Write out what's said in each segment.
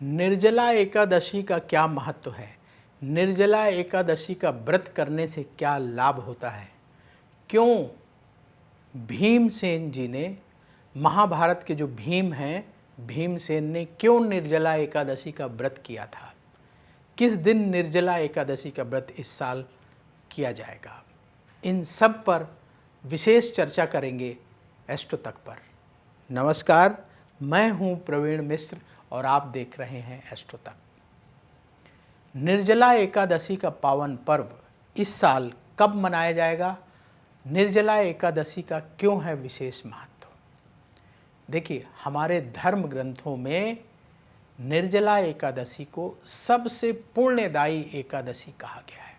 निर्जला एकादशी का क्या महत्व है? निर्जला एकादशी का व्रत करने से क्या लाभ होता है? क्यों भीमसेन जी ने, महाभारत के जो भीम हैं, भीमसेन ने क्यों निर्जला एकादशी का व्रत किया था? किस दिन निर्जला एकादशी का व्रत इस साल किया जाएगा? इन सब पर विशेष चर्चा करेंगे एस्ट्रो तक पर। नमस्कार, मैं हूं प्रवीण मिश्र और आप देख रहे हैं एस्ट्रो तक। निर्जला एकादशी का पावन पर्व इस साल कब मनाया जाएगा? निर्जला एकादशी का क्यों है विशेष महत्व? देखिए, हमारे धर्म ग्रंथों में निर्जला एकादशी को सबसे पुण्यदायी एकादशी कहा गया है।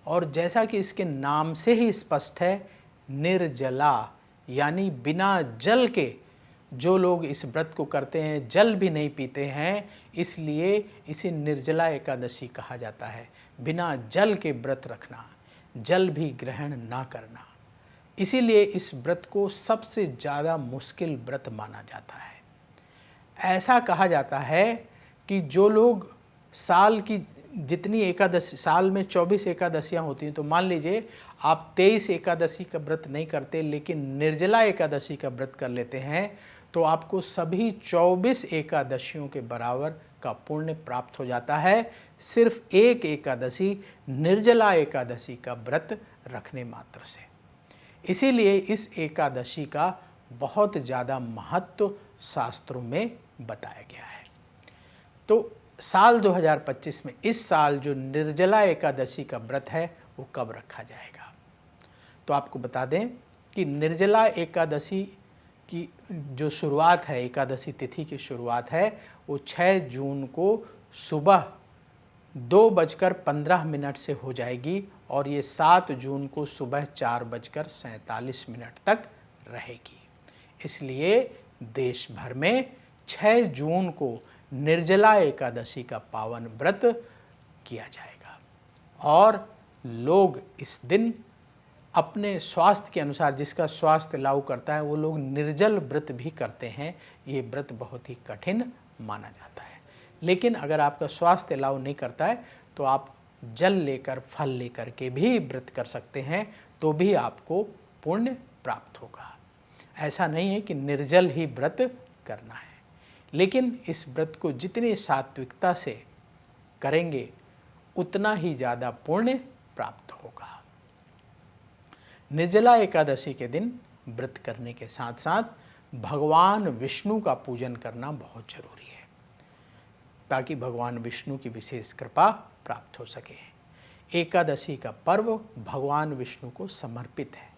और जैसा कि इसके नाम से ही स्पष्ट है, निर्जला यानी बिना जल के जो लोग इस व्रत को करते हैं, जल भी नहीं पीते हैं, इसलिए इसे निर्जला एकादशी कहा जाता है। बिना जल के व्रत रखना, जल भी ग्रहण ना करना, इसीलिए इस व्रत को सबसे ज़्यादा मुश्किल व्रत माना जाता है। ऐसा कहा जाता है कि जो लोग साल की जितनी एकादशी, साल में 24 एकादशियाँ होती हैं, तो मान लीजिए आप 23 एकादशी का व्रत नहीं करते लेकिन निर्जला एकादशी का व्रत कर लेते हैं, तो आपको सभी 24 एकादशियों के बराबर का पुण्य प्राप्त हो जाता है, सिर्फ एक एकादशी निर्जला एकादशी का व्रत रखने मात्र से। इसीलिए इस एकादशी का बहुत ज़्यादा महत्व शास्त्रों में बताया गया है। तो साल 2025 में इस साल जो निर्जला एकादशी का व्रत है वो कब रखा जाएगा? तो आपको बता दें कि निर्जला एकादशी की जो शुरुआत है, एकादशी तिथि की शुरुआत है, वो 6 जून को सुबह 2:15 से हो जाएगी और ये 7 जून को सुबह 4:47 तक रहेगी। इसलिए देश भर में 6 जून को निर्जला एकादशी का पावन व्रत किया जाएगा और लोग इस दिन अपने स्वास्थ्य के अनुसार, जिसका स्वास्थ्य लागू करता है, वो लोग निर्जल व्रत भी करते हैं। ये व्रत बहुत ही कठिन माना जाता है, लेकिन अगर आपका स्वास्थ्य लागू नहीं करता है तो आप जल लेकर, फल लेकर के भी व्रत कर सकते हैं, तो भी आपको पुण्य प्राप्त होगा। ऐसा नहीं है कि निर्जल ही व्रत करना है, लेकिन इस व्रत को जितनी सात्विकता से करेंगे उतना ही ज़्यादा पुण्य प्राप्त होगा। निर्जला एकादशी के दिन व्रत करने के साथ साथ भगवान विष्णु का पूजन करना बहुत जरूरी है, ताकि भगवान विष्णु की विशेष कृपा प्राप्त हो सके। एकादशी का पर्व भगवान विष्णु को समर्पित है,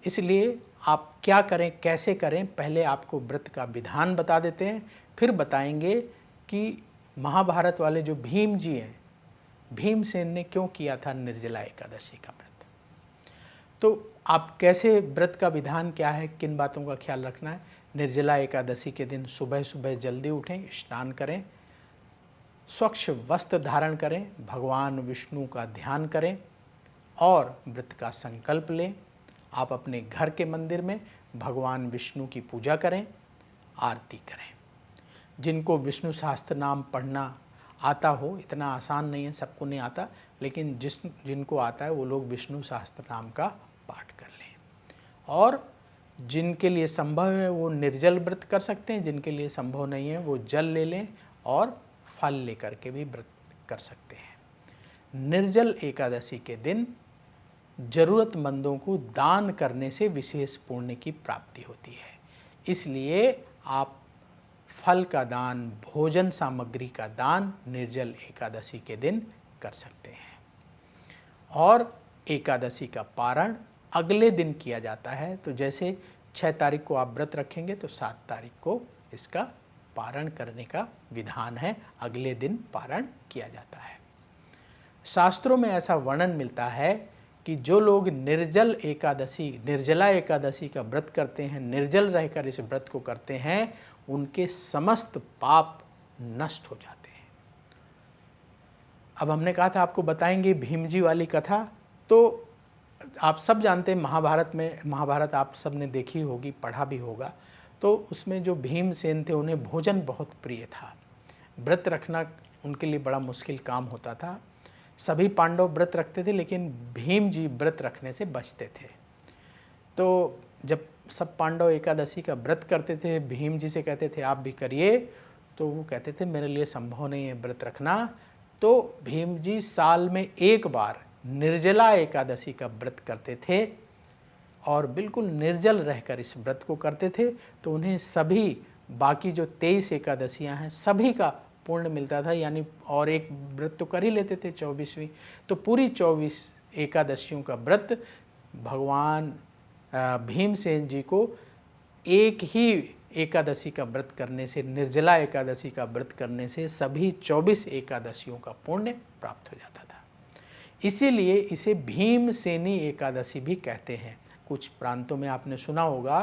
इसलिए आप क्या करें, कैसे करें, पहले आपको व्रत का विधान बता देते हैं, फिर बताएंगे कि महाभारत वाले जो भीम जी हैं, भीमसेन ने क्यों किया था निर्जला एकादशी का व्रत। तो आप कैसे, व्रत का विधान क्या है, किन बातों का ख्याल रखना है। निर्जला एकादशी के दिन सुबह सुबह जल्दी उठें, स्नान करें, स्वच्छ वस्त्र धारण करें, भगवान विष्णु का ध्यान करें और व्रत का संकल्प लें। आप अपने घर के मंदिर में भगवान विष्णु की पूजा करें, आरती करें। जिनको विष्णु सहस्त्र नाम पढ़ना आता हो, इतना आसान नहीं है, सबको नहीं आता, लेकिन जिनको आता है वो लोग विष्णु सहस्त्र नाम का पाठ कर लें। और जिनके लिए संभव है वो निर्जल व्रत कर सकते हैं, जिनके लिए संभव नहीं है वो जल ले लें और फल लेकर के भी व्रत कर सकते हैं। निर्जल एकादशी के दिन ज़रूरतमंदों को दान करने से विशेष पुण्य की प्राप्ति होती है, इसलिए आप फल का दान, भोजन सामग्री का दान निर्जल एकादशी के दिन कर सकते हैं। और एकादशी का पारण अगले दिन किया जाता है, तो जैसे 6 तारीख को आप व्रत रखेंगे तो 7 तारीख को इसका पारण करने का विधान है, अगले दिन पारण किया जाता है। शास्त्रों में ऐसा वर्णन मिलता है कि जो लोग निर्जला एकादशी का व्रत करते हैं, निर्जल रहकर इस व्रत को करते हैं, उनके समस्त पाप नष्ट हो जाते हैं। अब हमने कहा था आपको बताएंगे भीम जी वाली कथा, तो आप सब जानते हैं महाभारत आप सब ने देखी होगी, पढ़ा भी होगा। तो उसमें जो भीमसेन थे उन्हें भोजन बहुत प्रिय था, व्रत रखना उनके लिए बड़ा मुश्किल काम होता था। सभी पांडव व्रत रखते थे, लेकिन भीम जी व्रत रखने से बचते थे। तो जब सब पांडव एकादशी का व्रत करते थे, भीम जी से कहते थे आप भी करिए, तो वो कहते थे मेरे लिए संभव नहीं है व्रत रखना। तो भीम जी साल में एक बार निर्जला एकादशी का व्रत करते थे और बिल्कुल निर्जल रहकर इस व्रत को करते थे। तो उन्हें सभी बाकी जो 23 एकादशियां हैं सभी का पुण्य मिलता था, यानी और एक व्रत तो कर ही लेते थे 24वीं। तो पूरी 24 एकादशियों का व्रत भगवान भीमसेन जी को एक ही एकादशी का व्रत करने से, निर्जला एकादशी का व्रत करने से सभी 24 एकादशियों का पुण्य प्राप्त हो जाता था। इसीलिए इसे भीमसेनी एकादशी भी कहते हैं। कुछ प्रांतों में आपने सुना होगा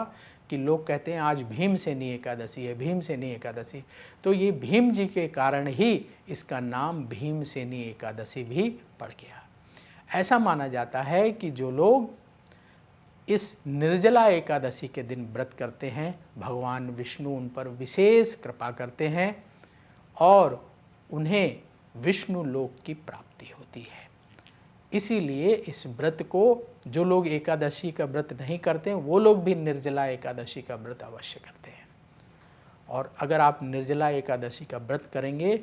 कि लोग कहते हैं आज भीमसेनी एकादशी है, भीमसेनी एकादशी। तो ये भीम जी के कारण ही इसका नाम भीमसेनी एकादशी भी पड़ गया। ऐसा माना जाता है कि जो लोग इस निर्जला एकादशी के दिन व्रत करते हैं, भगवान विष्णु उन पर विशेष कृपा करते हैं और उन्हें विष्णु लोक की प्राप्ति होती है। इसीलिए इस व्रत को जो लोग एकादशी का व्रत नहीं करते हैं वो लोग भी निर्जला एकादशी का व्रत अवश्य करते हैं। और अगर आप निर्जला एकादशी का व्रत करेंगे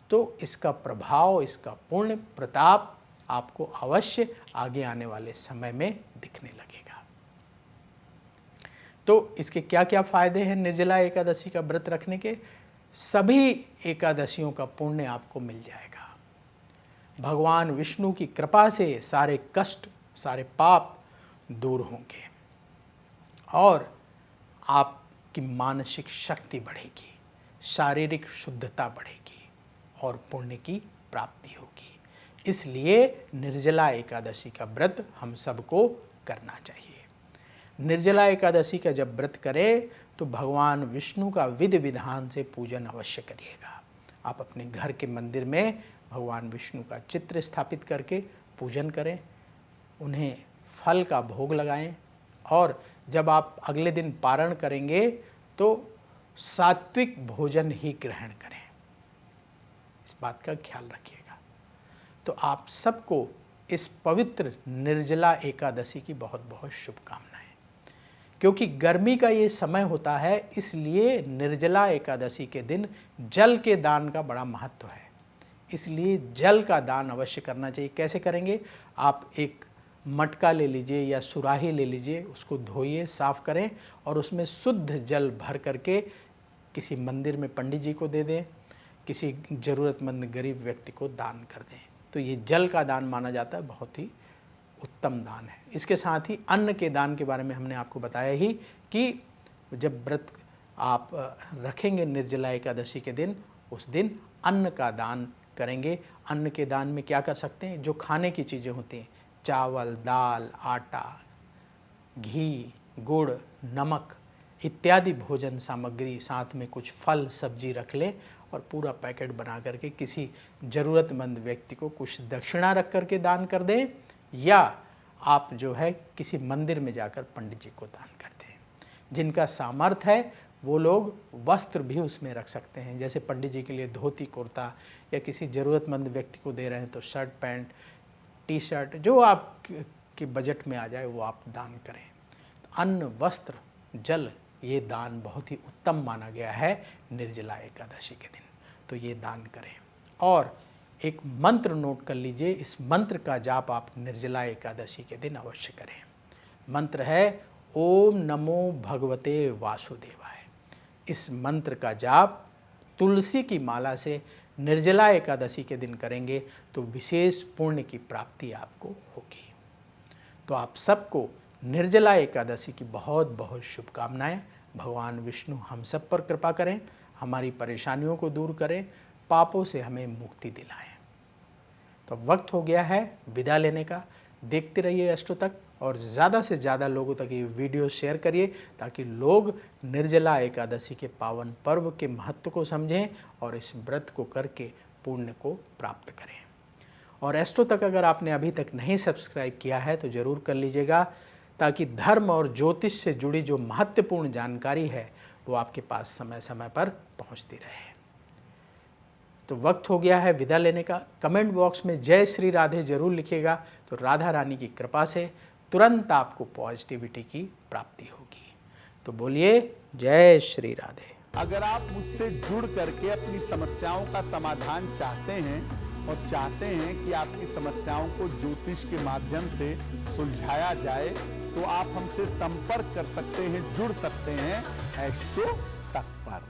तो इसका प्रभाव, इसका पुण्य प्रताप आपको अवश्य आगे आने वाले समय में दिखने लगेगा। तो इसके क्या क्या फायदे हैं निर्जला एकादशी का व्रत रखने के? सभी एकादशियों का पुण्य आपको मिल जाएगा। भगवान विष्णु की कृपा से सारे कष्ट, सारे पाप दूर होंगे और आपकी मानसिक शक्ति बढ़ेगी, शारीरिक शुद्धता बढ़ेगी और पुण्य की प्राप्ति होगी। इसलिए निर्जला एकादशी का व्रत हम सबको करना चाहिए। निर्जला एकादशी का जब व्रत करें तो भगवान विष्णु का विधि विधान से पूजन अवश्य करिएगा। आप अपने घर के मंदिर में भगवान विष्णु का चित्र स्थापित करके पूजन करें, उन्हें फल का भोग लगाएं और जब आप अगले दिन पारण करेंगे तो सात्विक भोजन ही ग्रहण करें। इस बात का ख्याल रखिएगा। तो आप सबको इस पवित्र निर्जला एकादशी की बहुत बहुत शुभकामनाएं। क्योंकि गर्मी का ये समय होता है, इसलिए निर्जला एकादशी के दिन जल के दान का बड़ा महत्व है। इसलिए जल का दान अवश्य करना चाहिए। कैसे करेंगे? आप एक मटका ले लीजिए या सुराही ले लीजिए, उसको धोइए, साफ़ करें और उसमें शुद्ध जल भर करके किसी मंदिर में पंडित जी को दे दें, किसी ज़रूरतमंद गरीब व्यक्ति को दान कर दें। तो ये जल का दान माना जाता है, बहुत ही उत्तम दान है। इसके साथ ही अन्न के दान के बारे में हमने आपको बताया ही कि जब व्रत आप रखेंगे निर्जला एकादशी के दिन, उस दिन अन्न का दान करेंगे। अन्न के दान में क्या कर सकते हैं? जो खाने की चीज़ें होती हैं, चावल, दाल, आटा, घी, गुड़, नमक इत्यादि भोजन सामग्री, साथ में कुछ फल सब्जी रख लें और पूरा पैकेट बना करके किसी ज़रूरतमंद व्यक्ति को कुछ दक्षिणा रख करके दान कर दें, या आप जो है किसी मंदिर में जाकर पंडित जी को दान कर दें। जिनका सामर्थ्य है वो लोग वस्त्र भी उसमें रख सकते हैं, जैसे पंडित जी के लिए धोती कुर्ता, या किसी ज़रूरतमंद व्यक्ति को दे रहे हैं तो शर्ट पैंट, टी शर्ट, जो आपके बजट में आ जाए वो आप दान करें। अन्न, वस्त्र, जल, ये दान बहुत ही उत्तम माना गया है निर्जला एकादशी के दिन, तो ये दान करें। और एक मंत्र नोट कर लीजिए, इस मंत्र का जाप आप निर्जला एकादशी के दिन अवश्य करें। मंत्र है ओम नमो भगवते वासुदेवाय। इस मंत्र का जाप तुलसी की माला से निर्जला एकादशी के दिन करेंगे तो विशेष पुण्य की प्राप्ति आपको होगी। तो आप सबको निर्जला एकादशी की बहुत बहुत शुभकामनाएं। भगवान विष्णु हम सब पर कृपा करें, हमारी परेशानियों को दूर करें, पापों से हमें मुक्ति दिलाएं। तो वक्त हो गया है विदा लेने का। देखते रहिए अष्टों तक और ज़्यादा से ज़्यादा लोगों तक ये वीडियो शेयर करिए ताकि लोग निर्जला एकादशी के पावन पर्व के महत्व को समझें और इस व्रत को करके पुण्य को प्राप्त करें। और अष्टों तक अगर आपने अभी तक नहीं सब्सक्राइब किया है तो ज़रूर कर लीजिएगा, ताकि धर्म और ज्योतिष से जुड़ी जो महत्वपूर्ण जानकारी है वो आपके पास समय समय पर पहुंचती रहे। तो वक्त हो गया है विदा लेने का। कमेंट बॉक्स में जय श्री राधे जरूर लिखिएगा, तो राधा रानी की कृपा से तुरंत आपको पॉजिटिविटी की प्राप्ति होगी। तो बोलिए जय श्री राधे। अगर आप मुझसे जुड़ करके अपनी समस्याओं का समाधान चाहते हैं और चाहते हैं कि आपकी समस्याओं को ज्योतिष के माध्यम से सुलझाया जाए, तो आप हमसे संपर्क कर सकते हैं, जुड़ सकते हैं एस्ट्रो तक पर।